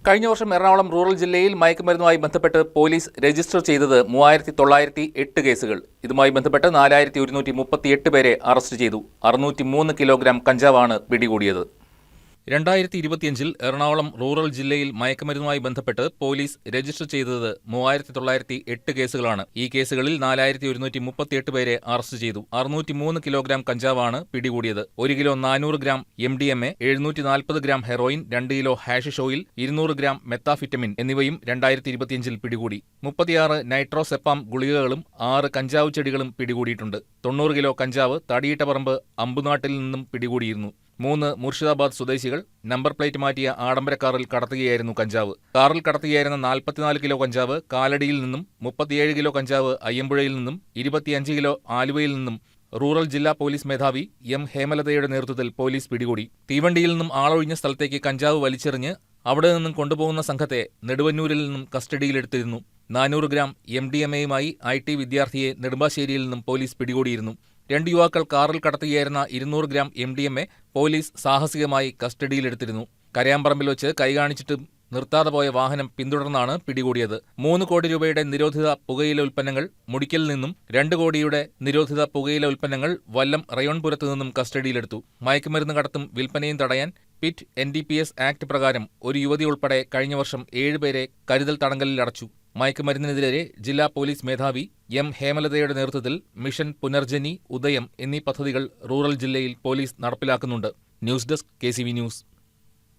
കഴിഞ്ഞ വർഷം എറണാകുളം റൂറൽ ജില്ലയിൽ മയക്കുമരുന്നുമായി ബന്ധപ്പെട്ട് പോലീസ് രജിസ്റ്റർ ചെയ്തത് 3908 കേസുകൾ. ഇതുമായി ബന്ധപ്പെട്ട് 4138 പേരെ അറസ്റ്റ് ചെയ്തു. 603 കിലോഗ്രാം കഞ്ചാവാണ് പിടികൂടിയത്. 2025 എറണാകുളം റൂറൽ ജില്ലയിൽ മയക്കുമരുന്നുമായി ബന്ധപ്പെട്ട് പോലീസ് രജിസ്റ്റർ ചെയ്തത് 3908 കേസുകളാണ്. ഈ കേസുകളിൽ 4138 പേരെ അറസ്റ്റ് ചെയ്തു. 603 കിലോഗ്രാം കഞ്ചാവാണ് പിടികൂടിയത്. 1 kilo 400 gram MDMA, 740 gram heroin, 2 kilo hashish oil, 200 gram methamphetamine എന്നിവയും 2025 പിടികൂടി. 36 നൈട്രോസെപ്പാം ഗുളികകളും 6 കഞ്ചാവ് ചെടികളും പിടികൂടിയിട്ടുണ്ട്. 90 കിലോ കഞ്ചാവ് തടിയിട്ടപറമ്പ് അമ്പുനാട്ടിൽ നിന്നും പിടികൂടിയിരുന്നു. 3 മുർഷിദാബാദ് സ്വദേശികൾ നമ്പർ പ്ലേറ്റ് മാറ്റിയ ആഡംബര കാറിൽ കടത്തുകയായിരുന്നു കഞ്ചാവ്. കാറിൽ കടത്തുകയായിരുന്ന 44 കിലോ കഞ്ചാവ് കാലടിയിൽ നിന്നും, 37 കിലോ കഞ്ചാവ് അയ്യമ്പുഴയിൽ നിന്നും, 25 കിലോ ആലുവയിൽ നിന്നും റൂറൽ ജില്ലാ പോലീസ് മേധാവി M. ഹേമലതയുടെ നേതൃത്വത്തിൽ പോലീസ് പിടികൂടി. തീവണ്ടിയിൽ നിന്നും ആളൊഴിഞ്ഞ സ്ഥലത്തേക്ക് കഞ്ചാവ് വലിച്ചെറിഞ്ഞ് അവിടെ നിന്നും കൊണ്ടുപോകുന്ന സംഘത്തെ നെടുവന്നൂരിൽ നിന്നും കസ്റ്റഡിയിലെടുത്തിരുന്നു. 400 ഗ്രാം MDMAയുമായി IT വിദ്യാർത്ഥിയെ നെടുമ്പാശ്ശേരിയിൽ നിന്നും പോലീസ് പിടികൂടിയിരുന്നു. 2 യുവാക്കൾ കാറിൽ കടത്തുകയായിരുന്ന 200 ഗ്രാം MDMA പോലീസ് സാഹസികമായി കസ്റ്റഡിയിലെടുത്തിരുന്നു. കരയാമ്പറമ്പിൽ വെച്ച് കൈകാണിച്ചിട്ടും നിർത്താതെ പോയ വാഹനം പിന്തുടർന്നാണ് പിടികൂടിയത്. 3 കോടി രൂപയുടെ നിരോധിത പുകയില ഉൽപ്പന്നങ്ങൾ മുടിക്കൽ നിന്നും, 2 കോടിയുടെ നിരോധിത പുകയില ഉൽപ്പന്നങ്ങൾ വല്ലം റയോൺപുരത്തു നിന്നും കസ്റ്റഡിയിലെടുത്തു. മയക്കുമരുന്ന് കടത്തും വിൽപ്പനയും തടയാൻ പിറ്റ് NDPS ആക്ട് പ്രകാരം ഒരു യുവതി ഉൾപ്പെടെ കഴിഞ്ഞ വർഷം 7 പേരെ കരുതൽ തടങ്കലിൽ അടച്ചു. മയക്കുമരുന്നിനെതിരെ ജില്ലാ പോലീസ് മേധാവി M. ഹേമലതയുടെ നേതൃത്വത്തിൽ മിഷൻ പുനർജനി, ഉദയം എന്നീ പദ്ധതികൾ റൂറൽ ജില്ലയിൽ പോലീസ് നടപ്പിലാക്കുന്നുണ്ട്. News desk KCV news.